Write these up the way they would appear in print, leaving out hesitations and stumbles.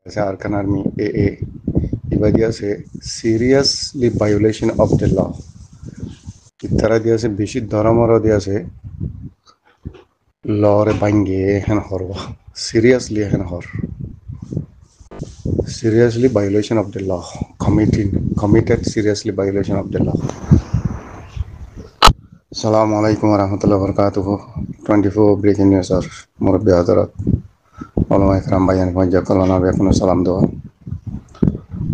as Arkan Army AA ಇವಾಗ আছে seriously violation of the law ইত্যারা দিয়েছে বেশি ধরামরা দিয়েছে লরে ভাঙ্গে হেন হরবা seriously হেন হর seriously violation of the law committed seriously violation of the law. Assalamu alaikum warahmatullahi wabarakatuh. 24 breaking news or murabbi hadarat ulama ikram bayan pajja kalana bekunu salam doa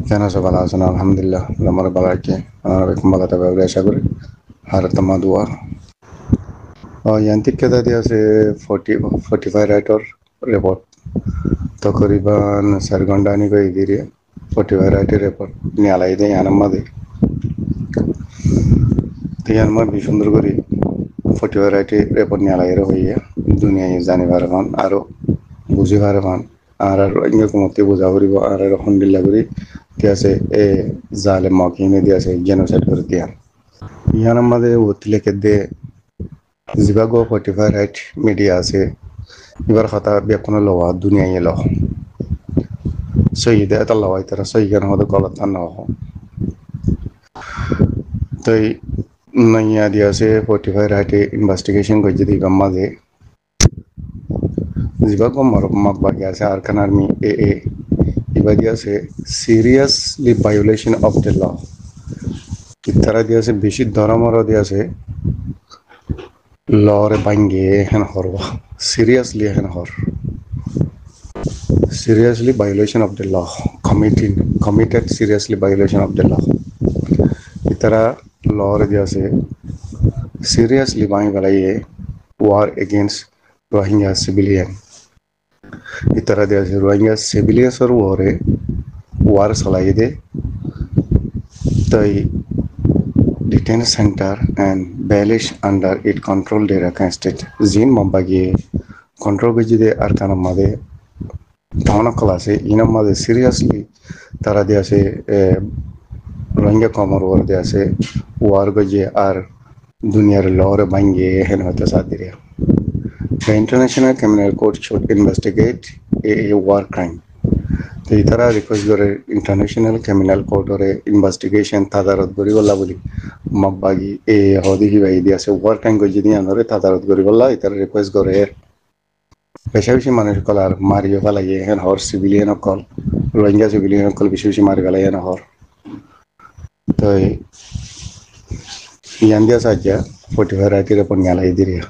কেন সকাল আছেন আলহামদুলিল্লাহ আমার বালাকে আমার বেকুম বালাতে ব্যবহার আশা করি আর তোমা দোয়া यांत्रिक के दादी আছে 45 রাইটর রিপোর্ট তকরিবান 4 ঘন্টা নি কই দিরে 45 রাইটের রিপোর্ট নি আলাই দেই আনামদেতিয়ান মা বি সুন্দর করি 45 রাইটের রিপোর্ট নি আলাই হইয়া দুনিয়ায় জানিবার মান আর বুঝিবার মান আর ইংগে কমতে বুঝা করিব আর আলহামদুলিল্লাহ করি দিয়াছে এ জালেম মকিনে দিয়াছে জেনোসাইড করে দিয়া ইয়ান আমাদের ওতলে কে দে জিবাগো 45 রাইট মিডিয়া আছে এবার কথা বেকোনো লওয়া দুনিয়ায় ল সইদে এটা লওয়াই তারা সইগান হতে গলত না হ তাই নইয়া দিয়াছে 45 রাইটে ইনভেস্টিগেশন করে যদি মাঝে জিবাগো মক বাকি আছে আরকান আর্মি এ এবার দিয়াছে seriously violation of the law ইত্যারা দিয়েছে বেশি ধরামরা দিয়েছে লরে ভাঙ্গে হেন হরবা seriously হেন হর seriously violation of the law committed seriously violation of the law ইতারা লরে দিয়েছে seriously ভাঙ্গে বেলাইয়ে war against Rohingya civilian ইতারা দিয়েছে Rohingya civilians or war চালাই দে তাই detention center and banish under it control de Rakhine state zin mambagi control gejide arkana made dhana class ina made seriously tara de ase Rohingya komor war de ase war geje ar duniyar lore bange hen hota sadire the international criminal court should investigate a war crime এই তারা request করে international criminal কোর্টরে investigation তাদারত করি বলা বলি মগবাগি এ হদি কি ভাই দিয়াছে war time করে যদি আনরে তাদারত করি বলা ইতারা রিকোয়েস্ট করে বেশি বেশি মানুষ কল আর মারিও ফেলাই হেন হর সিভিলিয়ান কল রোহিঙ্গা সিভিলিয়ান কল বেশি বেশি মারি ফেলাই হেন হর তো ইয়ান দিয়া সাজ্জা 45 রাইটের উপর নিয়ালাই দিরিয়া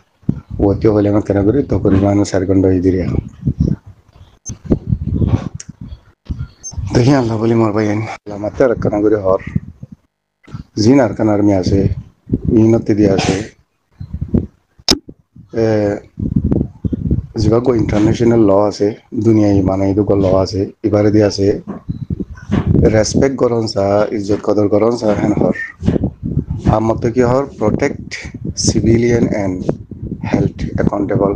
ওতে হলে আমার কেন করি তখন মানুষ 4 ঘন্টা দিরিয়া দেখি আল্লাহ বলি মোর ভাই লামাতে রাখনা করে হর জিন আরকান আর্মি আছে ইনতে দিয়া আছে জিবাগো ইন্টারন্যাশনাল ল আছে দুনিয়ায় মানাই দুগো ল আছে এবারে দিয়া আছে রেসপেক্ট করন সা ইজ্জত কদর করন সা হেন হর আমত কি হর protect civilian and held accountable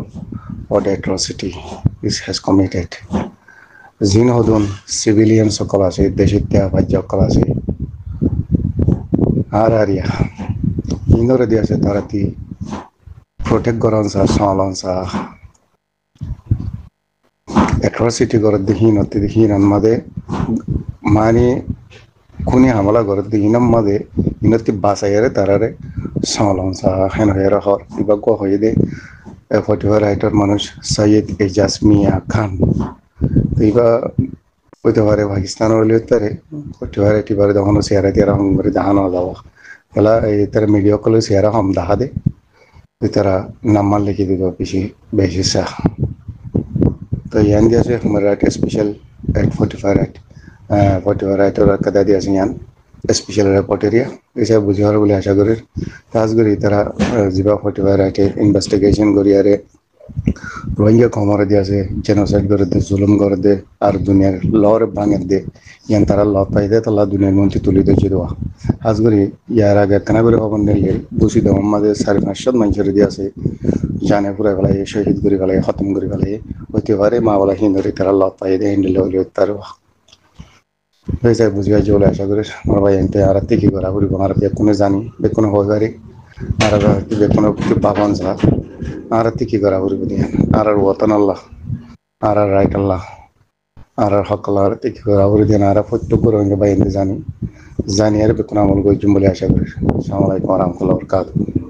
for the atrocity is has committed জিন হদুন সিভিলিয়ান সকল আছে দেশের ত্যাগ ভাজ্য সকল আছে আর আরিয়া ইন্দরে দিয়েছে তারাতি প্রোটেক্ট করন সা সালন সা অ্যাট্রসিটি করে দিহীন অতি দিহীন মাদে মানে খুনি হামলা করে দিহীন মাদে ইনতি বাসাইরে তারারে সালন সা হেন হয়ে হর ইবাগ হয়ে দে 45 রাইটার মানুষ সৈয়দ এজাজ মিয়া খান ইবা হইতে পারে পাকিস্তান হলে তারে 45 রাইটি বারে তখন শেয়ারা তিয়ারা হম করে জাহানো যাওয়া এলা এই তার মিডিয়া কলে শেয়ারা হম দেখা দে তারা নাম্বার লিখে দিব বেশি বেশি সা তো ইয়ান দিয়া আছে আমার right special at 45 right 45 right আর কাদা দিয়া আছে ইয়ান স্পেশাল রিপোর্ট এরিয়া এসে বুঝার বলে আশা করি কাজ করি তারা জিবা 45 রাইটে ইনভেস্টিগেশন করি আরে রোহিঙ্গা কমরে দিয়ে আছে জেনোসাইড করে দে জুলুম করে দে আর দুনিয়ার লরে ভাঙে দে ইয়ান তারা ল পাই দে তালা দুনিয়ার মন্ত্রী তুলি দিয়ে দেওয়া আজ করি ইয়ার আগে কেনা করে খবর নিলে বুঝি দেওয়া আমাদের 550 মানুষের দিয়ে আছে জানে পুরে ফেলাই শহীদ করে ফেলাই খতম করে ফেলাই হইতে পারে মা বলা হিন্দুরি তারা ল পাই দে হ্যান্ডেল হলে তার হয়েছে বুঝিয়া চলে আশা করি আমার ভাই এনতে আর কি করা করিব আর বেকুনে জানি বেকুনে হয়ে পারে আর বেকুনে পাবন যা আর কি করা করিব দিয়ে আর ওতন আল্লাহ আর রাইট আল্লাহ আর সকলের থেকে আবরি দিন আর প্রত্যেক রঙে বাইরে জানি জানি আর বেতন আমল করছুম বলে আশা করি। আসসালামু আলাইকুম ওয়া রাহমাতুল্লাহি ওয়া বারাকাতুহু।